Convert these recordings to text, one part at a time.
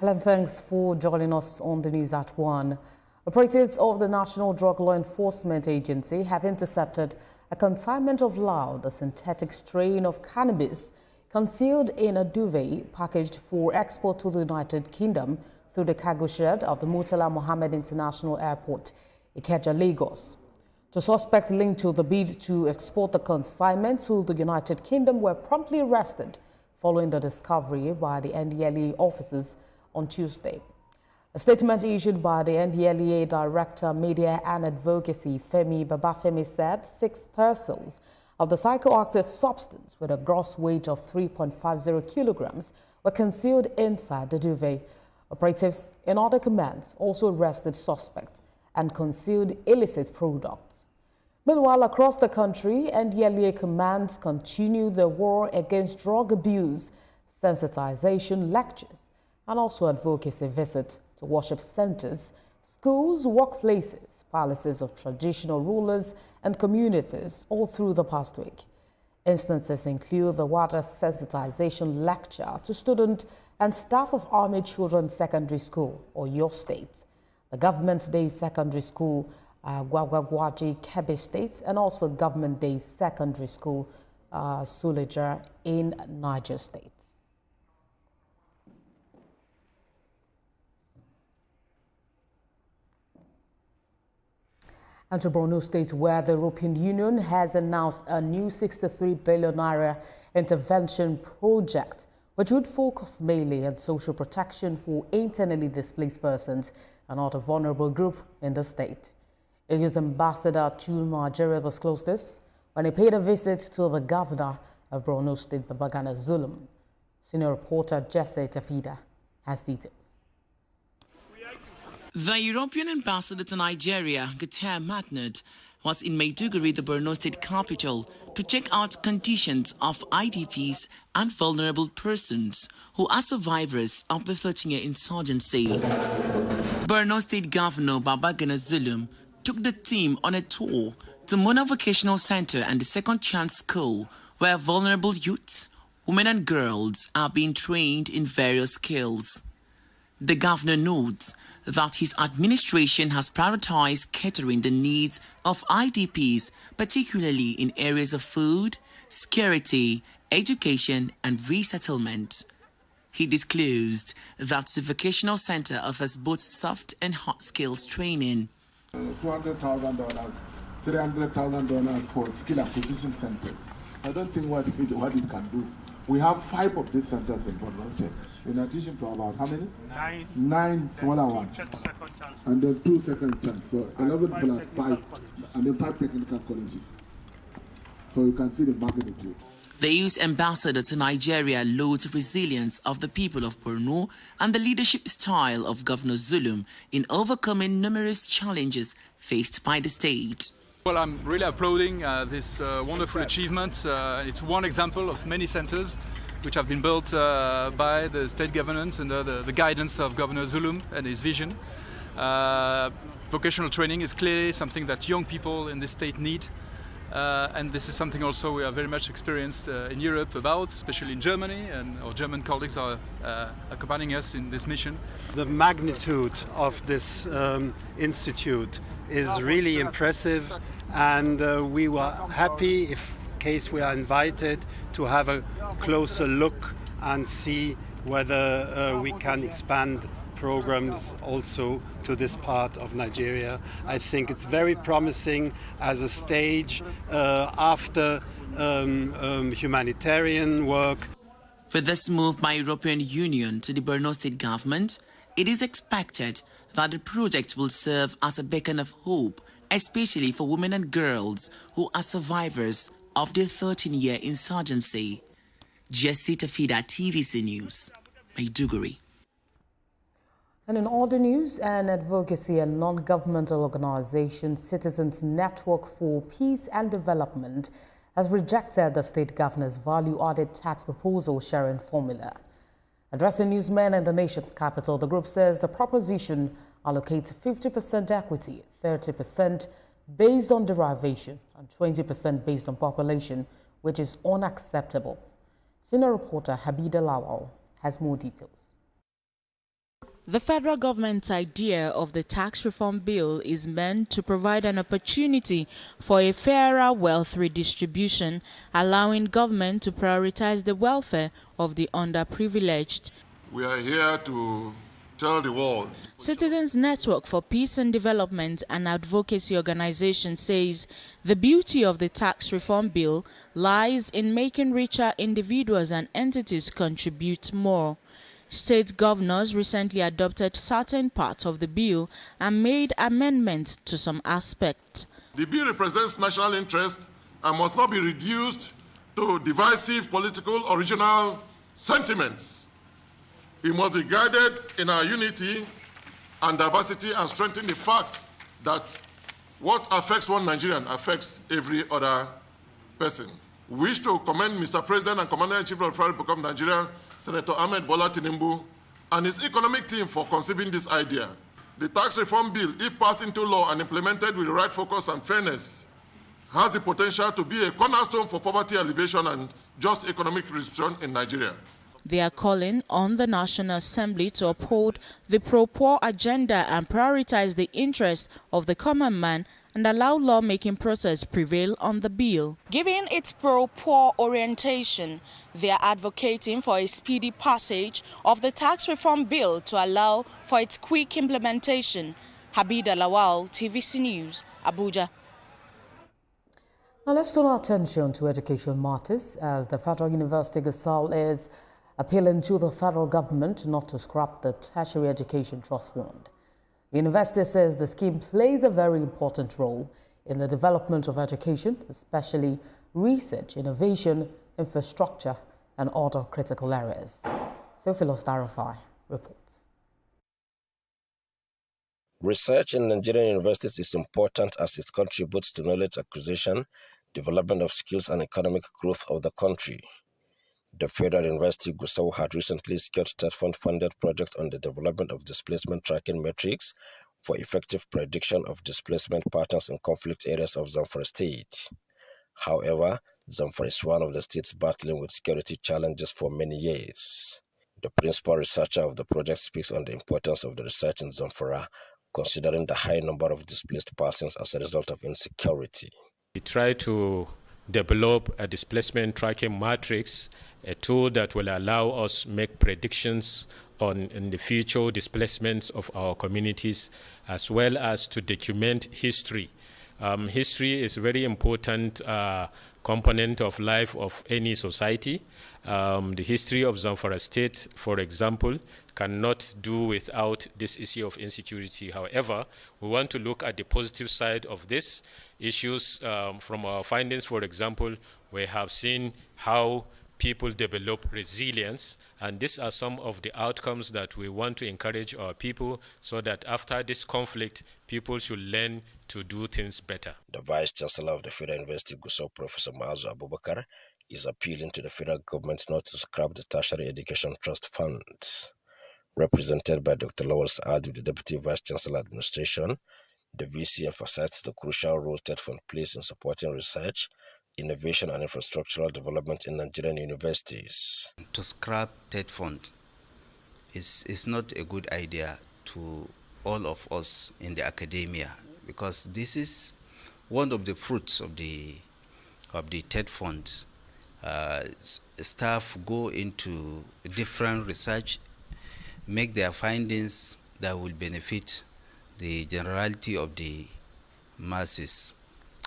Helen, thanks for joining us on the news at 1. Operatives of the National Drug Law Enforcement Agency have intercepted a consignment of loud, a synthetic strain of cannabis concealed in a duvet packaged for export to the United Kingdom through the cargo shed of the Murtala Mohammed International Airport, Ikeja, Lagos. The suspect linked to the bid to export the consignment to the United Kingdom were promptly arrested following the discovery by the NDLEA officers on Tuesday. A statement issued by the NDLEA Director, Media and Advocacy, Femi Babafemi, said 6 parcels of the psychoactive substance with a gross weight of 3.50 kilograms were concealed inside the duvet. Operatives in other commands also arrested suspects and concealed illicit products. Meanwhile, across the country, NDLEA commands continue the war against drug abuse, sensitization lectures, and also advocacy visits to worship centers, schools, workplaces, palaces of traditional rulers, and communities all through the past week. Instances include the water sensitization lecture to students and staff of Army Children's Secondary School, or your state, the Government Day Secondary School, Gwagwagwaji, Kebbi State, and also Government Day Secondary School, Suleja in Niger State. And to Borno State, where the European Union has announced a new 63 billion naira intervention project, which would focus mainly on social protection for internally displaced persons and other vulnerable groups in the state. EU's ambassador to Nigeria disclosed this when he paid a visit to the governor of Borno State, Babagana Zulum. Senior reporter Jesse Tafida has details. The European ambassador to Nigeria, Gater Magnat, was in Maiduguri, the Borno State capital, to check out conditions of IDPs and vulnerable persons who are survivors of the 13-year insurgency. Borno State Governor Babagana Zulum took the team on a tour to Mona Vocational Center and the Second Chance School, where vulnerable youths, women and girls are being trained in various skills. The governor notes that his administration has prioritized catering the needs of IDPs, particularly in areas of food, security, education, and resettlement. He disclosed that the vocational center offers both soft and hard skills training. $200,000, $300,000 for skill acquisition centers. I don't think what it can do. We have 5 of these centers in Borno State, in addition to about how many? 9 smaller ones. And then 2 second chance. So 11 plus 5, and then 5 technical colleges. So you can see the magnitude. The EU's ambassador to Nigeria lauds resilience of the people of Borno and the leadership style of Governor Zulum in overcoming numerous challenges faced by the state. Well, I'm really applauding this wonderful achievement. It's one example of many centers which have been built by the state government under the guidance of Governor Zulum and his vision. Vocational training is clearly something that young people in this state need. And this is something also we are very much experienced in Europe about, especially in Germany, and our German colleagues are accompanying us in this mission. The magnitude of this institute is really impressive, and we were happy in case we are invited to have a closer look and see whether we can expand programs also to this part of Nigeria. I think it's very promising as a stage after humanitarian work. With this move by European Union to the Borno State government, it is expected that the project will serve as a beacon of hope, especially for women and girls who are survivors of the 13-year insurgency. Jesse Tafida, TVC News, Maiduguri. And in other news, an advocacy and non-governmental organization, Citizens Network for Peace and Development, has rejected the state governor's value-added tax proposal sharing formula. Addressing newsmen in the nation's capital, the group says the proposition allocates 50% equity, 30% based on derivation, and 20% based on population, which is unacceptable. Senior reporter Habida Lawal has more details. The federal government's idea of the tax reform bill is meant to provide an opportunity for a fairer wealth redistribution, allowing government to prioritize the welfare of the underprivileged. We are here to tell the world. Citizens Network for Peace and Development, an advocacy organization, says the beauty of the tax reform bill lies in making richer individuals and entities contribute more. State governors recently adopted certain parts of the bill and made amendments to some aspects. The bill represents national interest and must not be reduced to divisive political or regional sentiments. It must be guided in our unity and diversity and strengthen the fact that what affects one Nigerian affects every other person. We wish to commend Mr. President and Commander-in-Chief of the Federal Republic of Nigeria, Senator Ahmed Bola Tinubu, and his economic team for conceiving this idea. The tax reform bill, if passed into law and implemented with the right focus and fairness, has the potential to be a cornerstone for poverty alleviation and just economic redistribution in Nigeria. They are calling on the National Assembly to uphold the pro-poor agenda and prioritize the interests of the common man and allow lawmaking process prevail on the bill. Given its pro-poor orientation, they are advocating for a speedy passage of the tax reform bill to allow for its quick implementation. Habida Lawal, TVC News, Abuja. Now let's turn our attention to education matters, as the Federal University Gusau is appealing to the federal government not to scrap the Tertiary Education Trust Fund. The university says the scheme plays a very important role in the development of education, especially research, innovation, infrastructure, and other critical areas. Theophilus Darafai reports. Research in Nigerian universities is important as it contributes to knowledge acquisition, development of skills, and economic growth of the country. The Federal University Gusau had recently secured state fund-funded project on the development of displacement tracking metrics for effective prediction of displacement patterns in conflict areas of Zamfara State. However, Zamfara is one of the states battling with security challenges for many years. The principal researcher of the project speaks on the importance of the research in Zamfara, considering the high number of displaced persons as a result of insecurity. We try to develop a displacement tracking matrix, a tool that will allow us make predictions on in the future displacements of our communities, as well as to document history. History is a very important component of life of any society. The history of Zamfara State, for example, cannot do without this issue of insecurity. However, we want to look at the positive side of this issues. From our findings, for example, we have seen how people develop resilience, and these are some of the outcomes that we want to encourage our people so that after this conflict, people should learn to do things better. The Vice Chancellor of the Federal University Gusau, Professor Maazu Abubakar, is appealing to the federal government not to scrap the Tertiary Education Trust Fund. Represented by Dr. Lawal Saadu, the Deputy Vice Chancellor Administration, the VC emphasized the crucial role TED Fund plays in supporting research, innovation and infrastructural development in Nigerian universities. To scrap TED Fund is not a good idea to all of us in the academia, because this is one of the fruits of the TED Fund. Staff go into different research, make their findings that will benefit the generality of the masses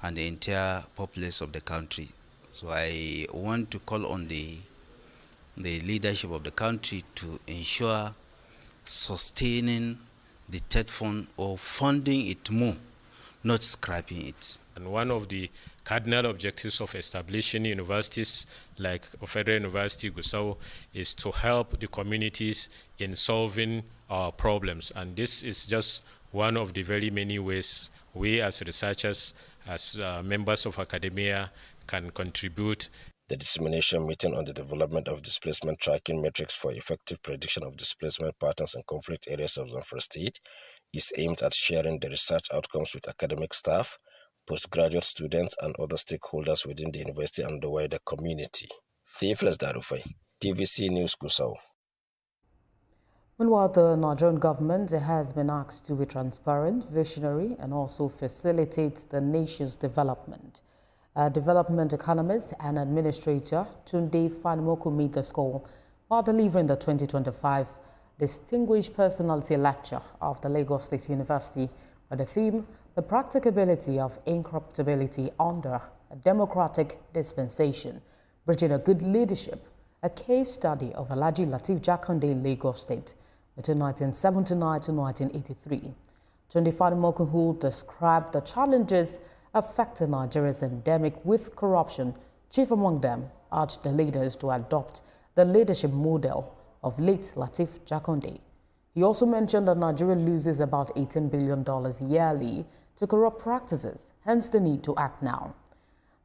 and the entire populace of the country. So I want to call on the leadership of the country to ensure sustaining the TED Fund or funding it more, not scrapping it. And one of the cardinal objectives of establishing universities like Federal University Gusau is to help the communities in solving our problems. And this is just one of the very many ways we as researchers, as members of academia, can contribute. The dissemination meeting on the development of displacement tracking metrics for effective prediction of displacement patterns in conflict areas of Zamfara State is aimed at sharing the research outcomes with academic staff, postgraduate students, and other stakeholders within the university and the wider community. Theophilus Darafai, TVC News Gusau. Meanwhile, the Nigerian government has been asked to be transparent, visionary, and also facilitate the nation's development. Development economist and administrator Tunde Fanimoku made this call while delivering the 2025 Distinguished Personality Lecture of the Lagos State University with the theme, The Practicability of Incorruptibility Under a Democratic Dispensation, Bridging a Good Leadership, a case study of Alhaji Lateef Jakande in Lagos State between 1979 to 1983. Tunde Fanimoku, who described the challenges affecting Nigeria's endemic with corruption, chief among them, urged the leaders to adopt the leadership model of late Lateef Jakande. He also mentioned that Nigeria loses about $18 billion yearly to corrupt practices, hence the need to act now.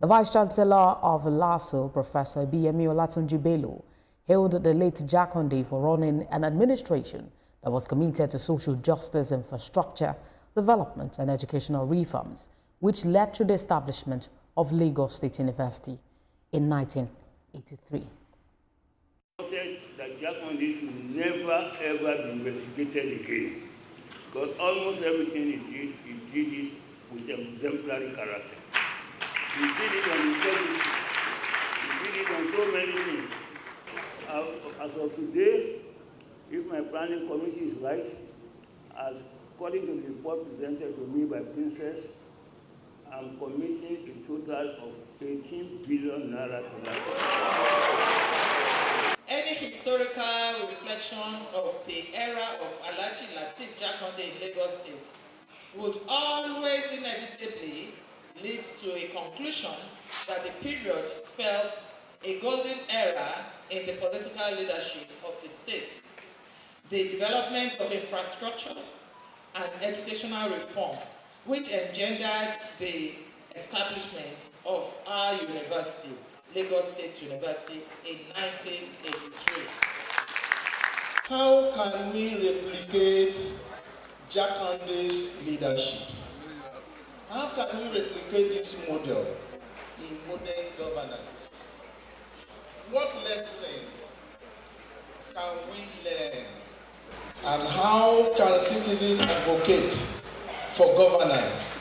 The Vice-Chancellor of LASO, Professor Ibiyemi Olatunji Bello, hailed the late Jakande for running an administration that was committed to social justice, infrastructure, development and educational reforms, which led to the establishment of Lagos State University in 1983. That Jakande should never ever be investigated again, because almost everything he did it with exemplary character. He did it on integrity. He did it on so many things. As of today, if my planning committee is right, as according to the report presented to me by Princess, I'm committing a total of 18 billion naira to that. Any historical reflection of the era of Alhaji Lateef Jakande in Lagos State would always inevitably lead to a conclusion that the period spells a golden era in the political leadership of the state. The development of infrastructure and educational reform, which engendered the establishment of our university, Lagos State University, in 1983. How can we replicate Jakande's leadership? How can we replicate this model in modern governance? What lessons can we learn? And how can citizens advocate for governance